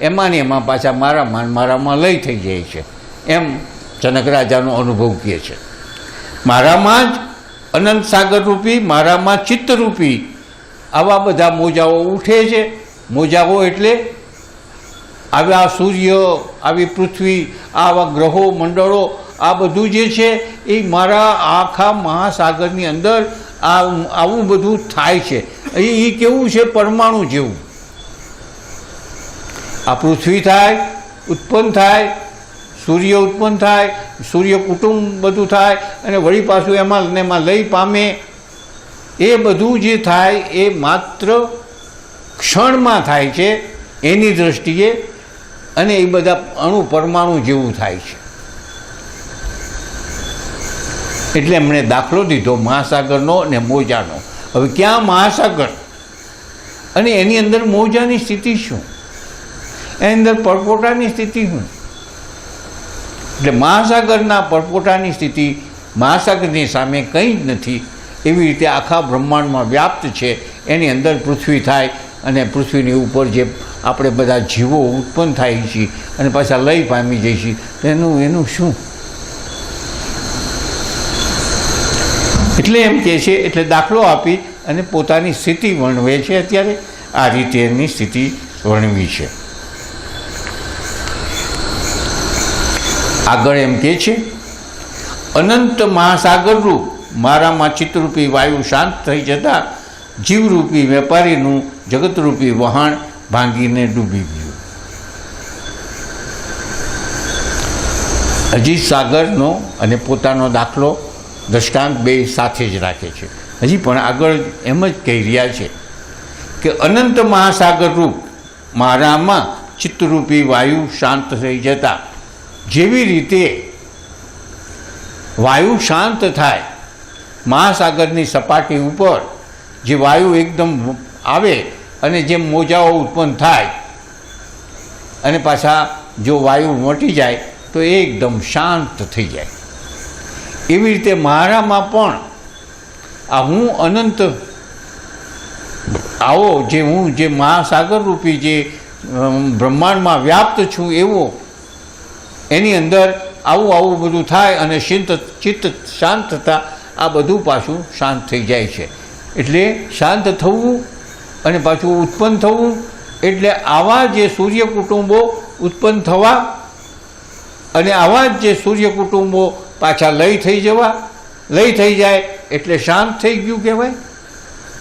એમાં ને એમાં પાછા મારામાં લય થઈ જાય છે, એમ જનક રાજાનો અનુભવ કહે છે. મારામાં જ અનંત સાગરરૂપી, મારામાં ચિત્તરૂપી આવા બધા મોજાઓ ઉઠે છે. મોજાઓ એટલે આવા સૂર્ય, આવી પૃથ્વી, આવા ગ્રહો મંડળો, આ બધું જે છે એ મારા આખા મહાસાગરની અંદર આવું બધું થાય છે. એ કેવું છે? પરમાણુ જેવું. આ પૃથ્વી થાય, ઉત્પન્ન થાય, સૂર્ય ઉત્પન્ન થાય, સૂર્ય કુટુંબ બધું થાય, અને વળી પાછું એમાં ને એમાં લઈ પામે. એ બધું જે થાય એ માત્ર ક્ષણમાં થાય છે એની દૃષ્ટિએ, અને એ બધા અણુ પરમાણુ જેવું થાય છે. એટલે એમણે દાખલો દીધો મહાસાગરનો અને મોજાનો. હવે ક્યાં મહાસાગર અને એની અંદર મોજાની સ્થિતિ શું, એની અંદર પરપોટાની સ્થિતિ શું? એટલે મહાસાગરના પરપોટાની સ્થિતિ મહાસાગરની સામે કંઈ જ નથી. એવી રીતે આખા બ્રહ્માંડમાં વ્યાપ્ત છે. એની અંદર પૃથ્વી થાય, અને પૃથ્વીની ઉપર જે આપણે બધા જીવો ઉત્પન્ન થાય છીએ અને પાછા લઈ પામી જઈએ છીએ, એનું શું? એટલે એમ કહે છે, એટલે દાખલો આપી અને પોતાની સ્થિતિ વર્ણવે છે. અત્યારે આ રીતે એની સ્થિતિ વર્ણવી છે. આગળ એમ કહે છે, અનંત મહાસાગરરૂપ મારામાં ચિત્તરૂપી વાયુ શાંત થઈ જતાં જીવરૂપી વેપારીનું જગતરૂપી વહાણ ભાંગીને ડૂબી ગયું. હજી સાગરનો અને પોતાનો દાખલો દ્રષ્ટાંત બે સાથે જ રાખે છે. હજી પણ આગળ એમ જ કહી રહ્યા છે કે અનંત મહાસાગર રૂપ મારામાં ચિત્તરૂપી વાયુ શાંત થઈ જતા, જેવી રીતે વાયુ શાંત થાય, મહાસાગરની સપાટી ઉપર જે વાયુ એકદમ આવે અને જે મોજાઓ ઉત્પન્ન થાય, અને પાછા જો વાયુ મટી જાય તો એ એકદમ શાંત થઈ જાય. એવી રીતે મારામાં પણ આ હું અનંત આવો જે મહાસાગર રૂપી જે બ્રહ્માંડમાં વ્યાપ્ત છું એવો, એની અંદર આવું બધું થાય અને ચિત્ત શાંત થતાં આ બધું પાછું શાંત થઈ જાય છે. એટલે શાંત થવું અને પાછું ઉત્પન્ન થવું, એટલે આવા જે સૂર્ય કુટુંબો ઉત્પન્ન થવા અને આવા જ જે સૂર્ય કુટુંબો પાછા લય થઈ જવા, લય થઈ જાય એટલે શાંત થઈ ગયું કહેવાય.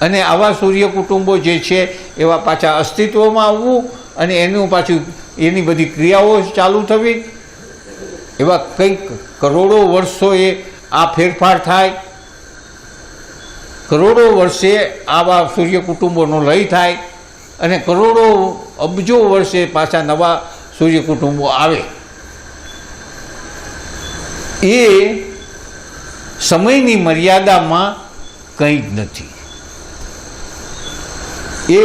અને આવા સૂર્ય કુટુંબો જે છે એવા પાછા અસ્તિત્વમાં આવવું, અને એનું પાછું એની બધી ક્રિયાઓ ચાલુ થવી. એવા કંઈક કરોડો વર્ષોએ આ ફેરફાર થાય, કરોડો વર્ષે આવા સૂર્ય કુટુંબોનો લય થાય, અને કરોડો અબજો વર્ષે પાછા નવા સૂર્ય કુટુંબો આવે. એ સમયની મર્યાદામાં કંઈ જ નથી. એ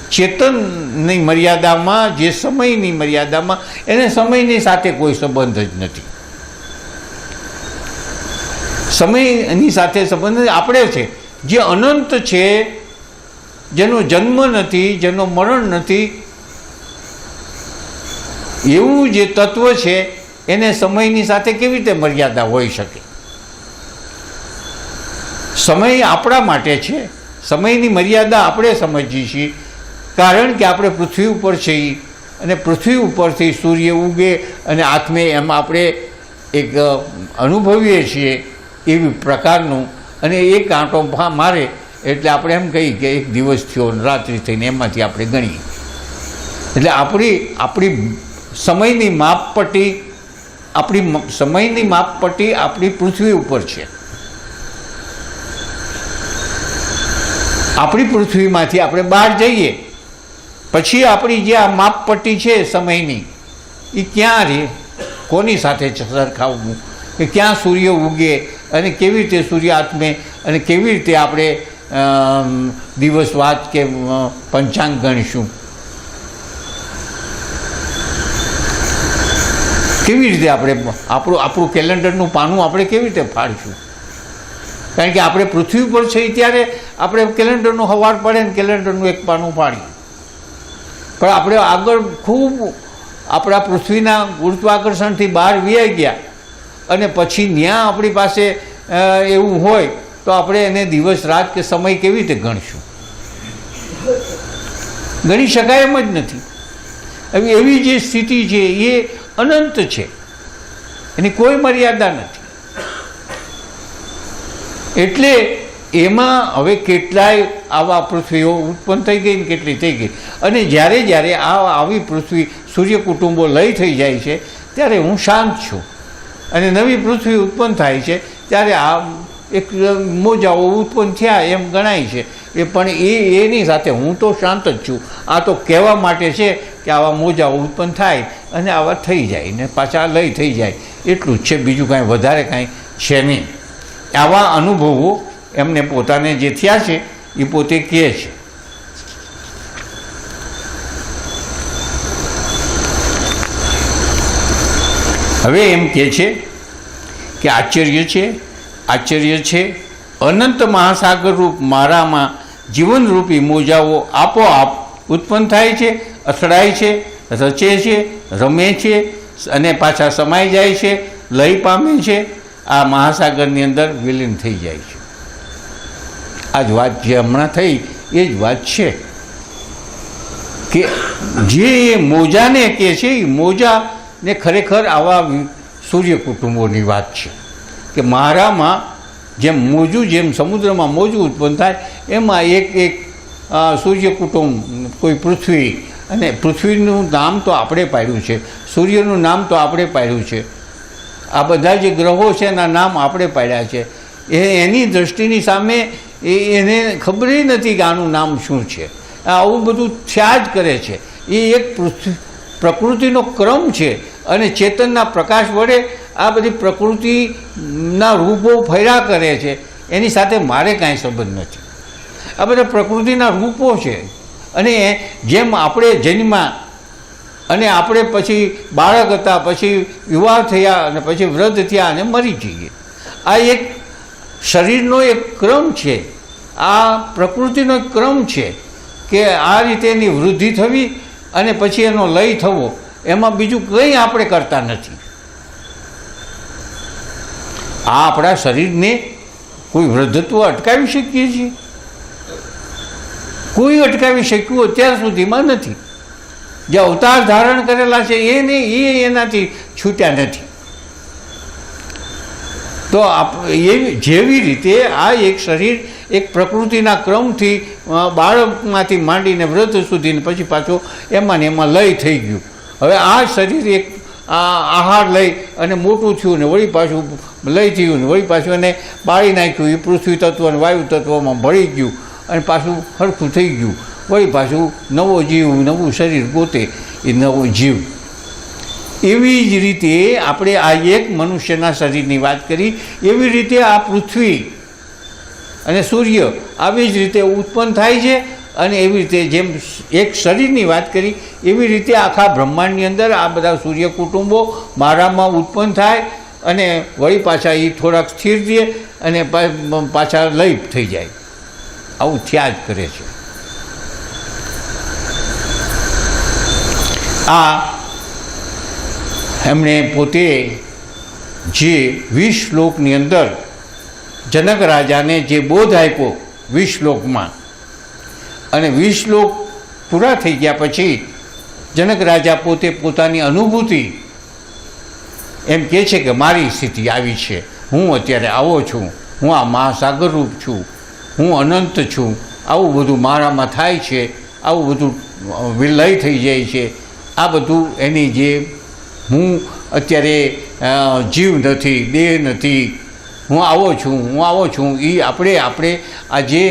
ચેતનની મર્યાદામાં, જે સમયની મર્યાદામાં, એને સમયની સાથે કોઈ સંબંધ જ નથી. સમયની સાથે સંબંધ આપણે છે જે અનંત છે, જેનો જન્મ નથી, જેનો મરણ નથી, એવું જે તત્વ છે એને સમયની સાથે કેવી રીતે મર્યાદા હોઈ શકે? સમય આપણા માટે છે, સમયની મર્યાદા આપણે સમજીએ છીએ કારણ કે આપણે પૃથ્વી ઉપર છીએ, અને પૃથ્વી ઉપરથી સૂર્ય ઉગે અને આત્મે એમ આપણે એક અનુભવીએ છીએ એવી પ્રકારનું. અને એક કાંટો મારે એટલે આપણે એમ કહીએ કે એક દિવસ થયો, રાત્રિ થઈને એમાંથી આપણે ગણીએ. એટલે આપણી સમયની માપપટ્ટી આપણી પૃથ્વી ઉપર છે. આપણી પૃથ્વીમાંથી આપણે બહાર જઈએ પછી આપણી જે આ માપપટ્ટી છે સમયની, એ ક્યાં રહે? કોની સાથે સરખાવવું? કે ક્યાં સૂર્ય ઉગે અને કેવી રીતે સૂર્ય આત્મે, અને કેવી રીતે આપણે દિવસ વાત કે પંચાંગ ગણીશું? કેવી રીતે આપણે આપણું કેલેન્ડરનું પાનું આપણે કેવી રીતે ફાડીશું? કારણ કે આપણે પૃથ્વી પર છીએ ત્યારે આપણે કેલેન્ડરનું હવાર પડે ને કેલેન્ડરનું એક પાનું ફાડીએ. પણ આપણે આગળ ખૂબ આપણા પૃથ્વીના ગુરુત્વાકર્ષણથી બહાર વ્યાઈ ગયા અને પછી ત્યાં આપણી પાસે એવું હોય તો આપણે એને દિવસ રાત કે સમય કેવી રીતે ગણશું? ગણી શકાય એમ જ નથી. હવે એવી જે સ્થિતિ છે એ અનંત છે, એની કોઈ મર્યાદા નથી. એટલે એમાં હવે કેટલાય આવા પૃથ્વીઓ ઉત્પન્ન થઈ ગઈ ને કેટલી થઈ ગઈ. અને જ્યારે જ્યારે આવી પૃથ્વી સૂર્ય કુટુંબો લય થઈ જાય છે ત્યારે હું શાંત છું, અને નવી પૃથ્વી ઉત્પન્ન થાય છે ત્યારે આ એક મોજાઓ ઉત્પન્ન થયા એમ ગણાય છે. એ પણ એની સાથે હું તો શાંત જ છું. આ તો કહેવા માટે છે કે આવા મોજાઓ ઉત્પન્ન થાય અને આવા થઈ જાય ને પાછા લય થઈ જાય, એટલું જ છે, બીજું કાંઈ વધારે કાંઈ છે નહીં. આવા અનુભવો એમને પોતાને જે થયા છે એ પોતે કહે છે. હવે એમ કહે છે કે આશ્ચર્ય છે અનંત મહાસાગર રૂપ મારામાં જીવનરૂપી મોજાઓ આપોઆપ ઉત્પન્ન થાય છે, અથડાય છે, રચે છે, રમે છે અને પાછા સમાઈ જાય છે, લય પામે છે, આ મહાસાગરની અંદર વિલીન થઈ જાય છે. આ જ વાત જે હમણાં થઈ એ જ વાત છે કે જે એ મોજાને કહે છે એ મોજાને ખરેખર આવા સૂર્ય કુટુંબોની વાત છે કે મારામાં જેમ મોજું, જેમ સમુદ્રમાં મોજું ઉત્પન્ન થાય એમાં એક સૂર્ય કુટુંબ, કોઈ પૃથ્વી, અને પૃથ્વીનું નામ તો આપણે પાડ્યું છે, સૂર્યનું નામ તો આપણે પાડ્યું છે, આ બધા જે ગ્રહો છે એના નામ આપણે પાડ્યા છે. એની દૃષ્ટિની સામે એને ખબર નથી કે આનું નામ શું છે. આવું બધું થયા જ કરે છે. એ એક પ્રકૃતિનો ક્રમ છે અને ચેતનના પ્રકાશ વડે આ બધી પ્રકૃતિના રૂપો ફર્યા કરે છે. એની સાથે મારે કાંઈ સંબંધ નથી. આ બધા પ્રકૃતિના રૂપો છે. અને જેમ આપણે જન્મ્યા અને આપણે પછી બાળક હતા, પછી યુવા થયા અને પછી વૃદ્ધ થયા અને મરી જઈએ, આ એક શરીરનો એક ક્રમ છે, આ પ્રકૃતિનો એક ક્રમ છે કે આ રીતે એની વૃદ્ધિ થવી અને પછી એનો લય થવો, એમાં બીજું કંઈ આપણે કરતા નથી. આ આપણા શરીરને કોઈ વૃદ્ધત્વ અટકાવી શકીએ છીએ? કોઈ અટકાવી શક્યું અત્યાર સુધીમાં નથી. જે અવતાર ધારણ કરેલા છે એ એનાથી છૂટ્યા નથી. તો જેવી રીતે આ એક શરીર એક પ્રકૃતિના ક્રમથી બાળકમાંથી માંડીને વૃદ્ધ સુધીને પછી પાછું એમાં ને એમાં લય થઈ ગયું. હવે આ શરીર એક આહાર લઈ અને મોટું થયું ને વળી પાછું લય થયું ને વળી પાછું એને બાળી નાખ્યું, એ પૃથ્વી તત્વ અને વાયુ તત્વમાં ભળી ગયું અને પાછું સરખું થઈ ગયું. વળી પાછું નવો જીવ, નવું શરીર પોતે એ નવો જીવ. એવી જ રીતે આપણે આ એક મનુષ્યના શરીરની વાત કરી, એવી રીતે આ પૃથ્વી અને સૂર્ય આવી જ રીતે ઉત્પન્ન થાય છે. અને એવી રીતે જેમ એક શરીરની વાત કરી એવી રીતે આખા બ્રહ્માંડની અંદર આ બધા સૂર્ય કુટુંબો મારામાં ઉત્પન્ન થાય અને વળી પાછા એ થોડાક સ્થિર રહે અને પાછા લય થઈ જાય. આવું થયા જ કરે છે. આ એમણે પોતે જે 20 શ્લોકની અંદર જનક રાજાને જે બોધ આપ્યો 20 શ્લોકમાં, અને 20 શ્લોક પૂરા થઈ ગયા પછી જનક રાજા પોતે પોતાની અનુભૂતિ એમ કહે છે કે મારી સ્થિતિ આવી છે, હું અત્યારે આવો છું, હું આ મહાસાગર રૂપ છું, હું અનંત છું, આવું બધું મારામાં થાય છે, આવું બધું વિલય થઈ જાય છે. આ બધું એની જે હું અત્યારે જીવ નથી, દેહ નથી, હું આવો છું એ આપણે આજે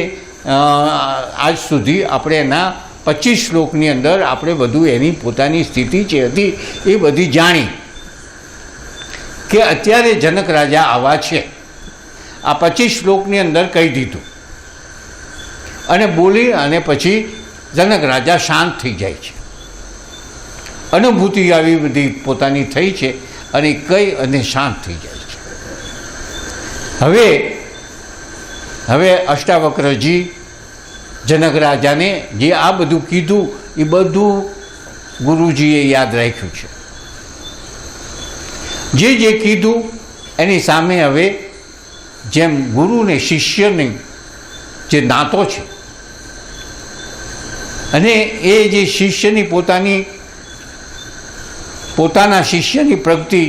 આજ સુધી આપણે એના 25 શ્લોકની અંદર આપણે બધું એની પોતાની સ્થિતિ જે હતી એ બધી જાણી કે અત્યારે જનક રાજા આવા છે. આ 25 શ્લોકની અંદર કહી દીધું અને બોલી અને પછી જનક રાજા શાંત થઈ જાય છે. અનુભૂતિ આવી બધી પોતાની થઈ છે અને કહી અને શાંત થઈ જાય છે. હવે અષ્ટાવક્રજી જનક રાજાને જે આ બધું કીધું એ બધું ગુરુજીએ યાદ રાખ્યું છે. જે કીધું એની સામે હવે જેમ ગુરુ ને શિષ્યની જે નાતો છે અને એ જે શિષ્યની પોતાના શિષ્યની પ્રગતિ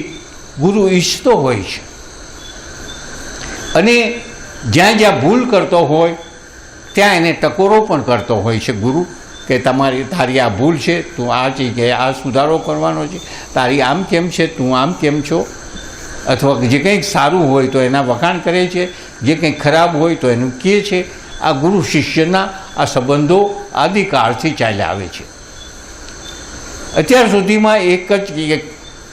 ગુરુ ઈચ્છતો હોય છે અને જ્યાં જ્યાં ભૂલ કરતો હોય ત્યાં એને ટકોરો પણ કરતો હોય છે ગુરુ, કે તારી આ ભૂલ છે, તું આ જગ્યાએ આ સુધારો કરવાનો છે, તારી આમ કેમ છે, તું આમ કેમ છો. અથવા જે કંઈક સારું હોય તો એના વખાણ કરે છે, જે કંઈક ખરાબ હોય તો એનું કહે છે. આ ગુરુ શિષ્યના આ સંબંધો આદિકાળથી ચાલ્યા આવે છે. અત્યાર સુધીમાં એક જ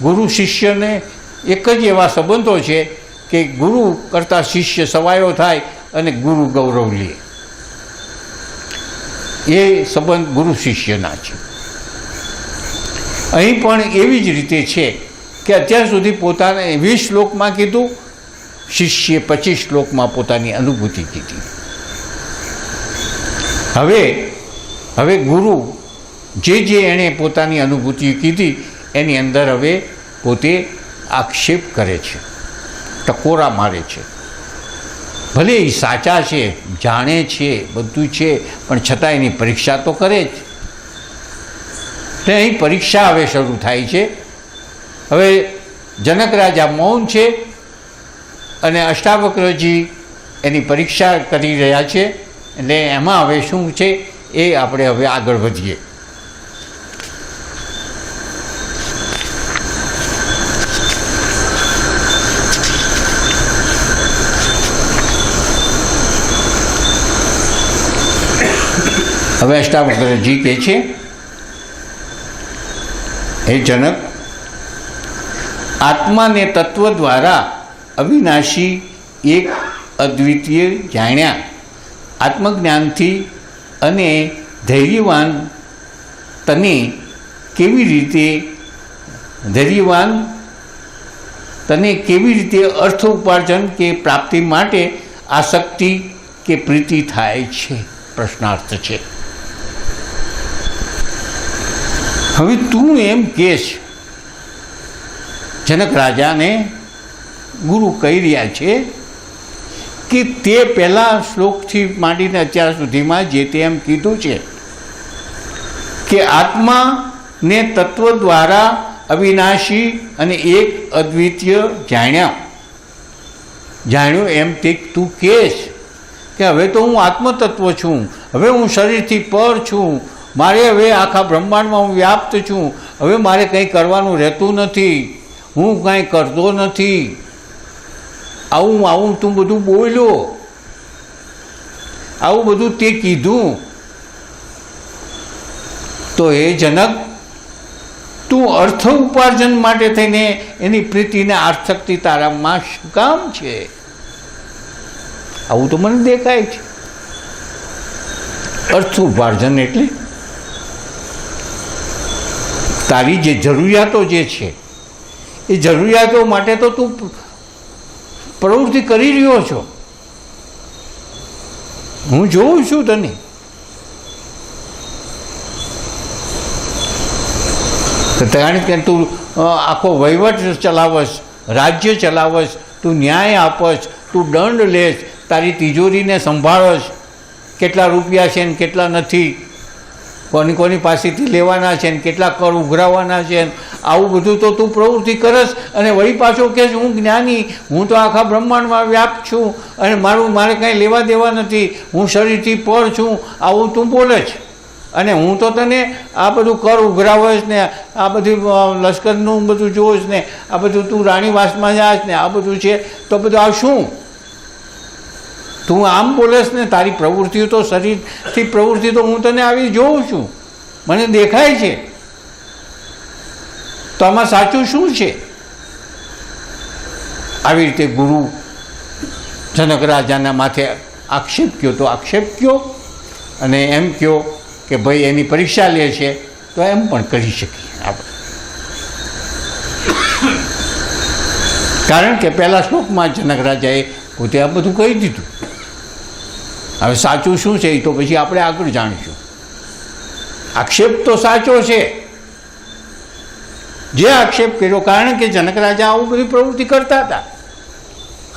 ગુરુ શિષ્યને એક જ એવા સંબંધો છે કે ગુરુ કરતાં શિષ્ય સવાયો થાય અને ગુરુ ગૌરવ લે. એ સંબંધ ગુરુ શિષ્યના છે. અહીં પણ એવી જ રીતે છે કે અત્યાર સુધી પોતાને 20 શ્લોકમાં કીધું, શિષ્યે 25 શ્લોકમાં પોતાની અનુભૂતિ કીધી. હવે ગુરુ જે એણે પોતાની અનુભૂતિ કીધી એની અંદર હવે પોતે આક્ષેપ કરે છે, ટકોરા મારે છે. ભલે એ સાચા છે, જાણે છે, બધું છે, પણ છતાં એની પરીક્ષા તો કરે જ. એટલે અહીં પરીક્ષા હવે શરૂ થાય છે. હવે જનક રાજા મૌન છે અને અષ્ટાવક્રજી એની પરીક્ષા કરી રહ્યા છે. એટલે એમાં હવે શું છે એ આપણે હવે આગળ વધીએ. હવે અષ્ટાવક્રજી કહે છે, હે જનક, આત્માને તત્વ દ્વારા અવિનાશી એક અદ્વિતીય જાણ્યા. આત્મજ્ઞાનથી અને ધૈર્યવાન તને કેવી રીતે અર્થ ઉપાર્જન કે પ્રાપ્તિ માટે આસક્તિ કે પ્રીતિ થાય છે? પ્રશ્નાર્થ છે. હવે તું એમ કહેશ, જનક રાજાને ગુરુ કહી રહ્યા છે કે તે પહેલા શ્લોકથી માંડીને અત્યાર સુધીમાં જે તે એમ કીધું છે કે આત્માને તત્વ દ્વારા અવિનાશી અને એક અદ્વિતીય જાણ્યું એમ તે તું કહેશ કે હવે તો હું આત્મતત્વ છું, હવે હું શરીરથી પર છું, મારે હવે આખા બ્રહ્માંડમાં હું વ્યાપ્ત છું, હવે મારે કંઈ કરવાનું રહેતું નથી, હું કાંઈ કરતો નથી. આવું તું બધું બોલ્યો, આવું બધું તે કીધું, તો એ જનક તું અર્થ ઉપાર્જન માટે થઈને એની પ્રીતિને આસક્તિ તારામાં શું કામ છે? આવું તો મને દેખાય છે. અર્થ ઉપાર્જન એટલે તારી જે જરૂરિયાતો જે છે એ જરૂરિયાતો માટે તો તું પ્રવૃત્તિ કરી રહ્યો છો, હું જોઉં છું તને. કારણ કે તું આખો વહીવટ ચલાવશ, રાજ્ય ચલાવશ, તું ન્યાય આપશ, તું દંડ લેશ, તારી તિજોરીને સંભાળશ, કેટલા રૂપિયા છે ને કેટલા નથી, કોની પાસેથી લેવાના છે ને કેટલા કર ઉઘરાવવાના છે, આવું બધું તો તું પ્રવૃત્તિ કરશ અને વળી પાછો કહેશ હું જ્ઞાની, હું તો આખા બ્રહ્માંડમાં વ્યાપ્ત છું અને મારે કાંઈ લેવા દેવા નથી, હું શરીરથી પર છું, આવું તું બોલે છે. અને હું તો તને આ બધું કર ઉઘરાવશ ને આ બધું લશ્કરનું બધું જોઈશ ને આ બધું તું રાણીવાસમાં જાશ ને આ બધું છે, તો બધું આ શું? તું આમ બોલેશ ને, તારી પ્રવૃત્તિઓ તો શરીરથી પ્રવૃત્તિ તો હું તને આવી જોઉં છું, મને દેખાય છે, તો આમાં સાચું શું છે? આવી રીતે ગુરુ જનક રાજાના માથે આક્ષેપ કયો તો આક્ષેપ કયો, અને એમ કયો કે ભાઈ એની પરીક્ષા લે છે તો એમ પણ કરી શકીએ આપણે. કારણ કે પહેલા શ્લોકમાં જનક રાજાએ પોતે આ બધું કહી દીધું. હવે સાચું શું છે એ તો પછી આપણે આગળ જાણીશું. આક્ષેપ તો સાચો છે, જે આક્ષેપ કર્યો, કારણ કે જનક રાજા આવું બધી પ્રવૃત્તિ કરતા હતા.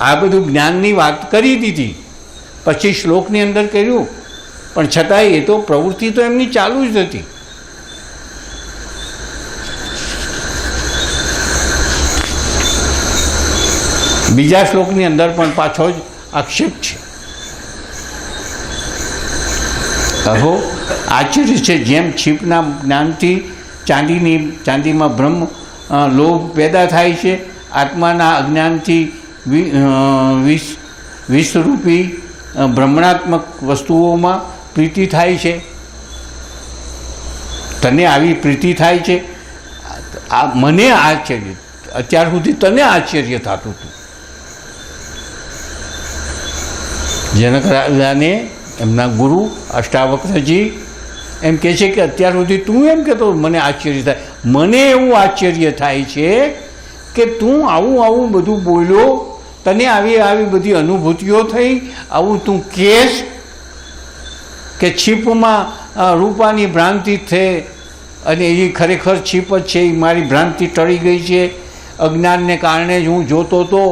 આ બધું જ્ઞાનની વાત કરી દીધી, પછી શ્લોકની અંદર કર્યું, પણ છતાંય એ તો પ્રવૃત્તિ તો એમની ચાલુ જ હતી. બીજા શ્લોકની અંદર પણ પાછો જ આક્ષેપ છે. અહો આશ્ચર્ય છે, જેમ છીપના જ્ઞાનથી ચાંદીમાં બ્રહ્મ લોભ પેદા થાય છે, આત્માના અજ્ઞાનથી વિષરૂપી બ્રહ્મણાત્મક વસ્તુઓમાં પ્રીતિ થાય છે. તને આવી પ્રીતિ થાય છે, આ મને આશ્ચર્ય, અત્યાર સુધી તને આશ્ચર્ય થતું હતું. જનક રાજાને એમના ગુરુ અષ્ટાવક્રજી એમ કહે છે કે અત્યાર સુધી તું એમ કહેતો મને આશ્ચર્ય થાય, મને એવું આશ્ચર્ય થાય છે કે તું આવું બધું બોલ્યો, તને આવી બધી અનુભૂતિઓ થઈ, આવું તું કહેશ કે છીપમાં રૂપાની ભ્રાંતિ થઈ અને એ ખરેખર છીપ જ છે, એ મારી ભ્રાંતિ ટળી ગઈ છે, અજ્ઞાનને કારણે જ હું જોતો હતો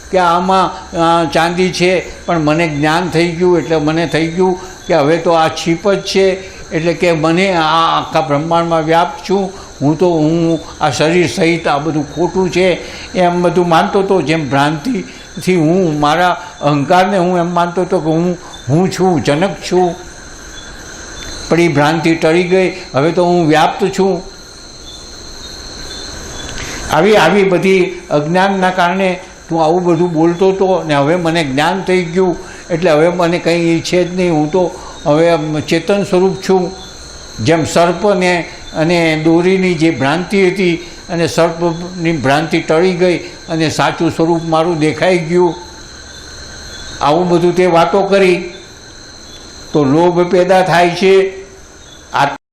કે આમાં ચાંદી છે, પણ મને જ્ઞાન થઈ ગયું એટલે મને થઈ ગયું કે હવે તો આ છીપ જ છે, એટલે કે મને આ આખા બ્રહ્માંડમાં વ્યાપ્ત છું, હું આ શરીર સહિત આ બધું ખોટું છે એમ બધું માનતો હતો. જેમ ભ્રાંતિથી હું મારા અહંકારને હું એમ માનતો હતો કે હું છું, જનક છું, પણ એ ભ્રાંતિ ટળી ગઈ, હવે તો હું વ્યાપ્ત છું. આવી બધી અજ્ઞાનના કારણે તું આવું બધું બોલતો હતો ને હવે મને જ્ઞાન થઈ ગયું એટલે હવે મને કંઈ છે જ નહીં, હું તો હવે ચેતન સ્વરૂપ છું. જેમ સર્પને અને દોરીની જે ભ્રાંતિ હતી અને સર્પની ભ્રાંતિ ટળી ગઈ અને સાચું સ્વરૂપ મારું દેખાઈ ગયું, આવું બધું તે વાતો કરી તો લોભ પેદા થાય છે.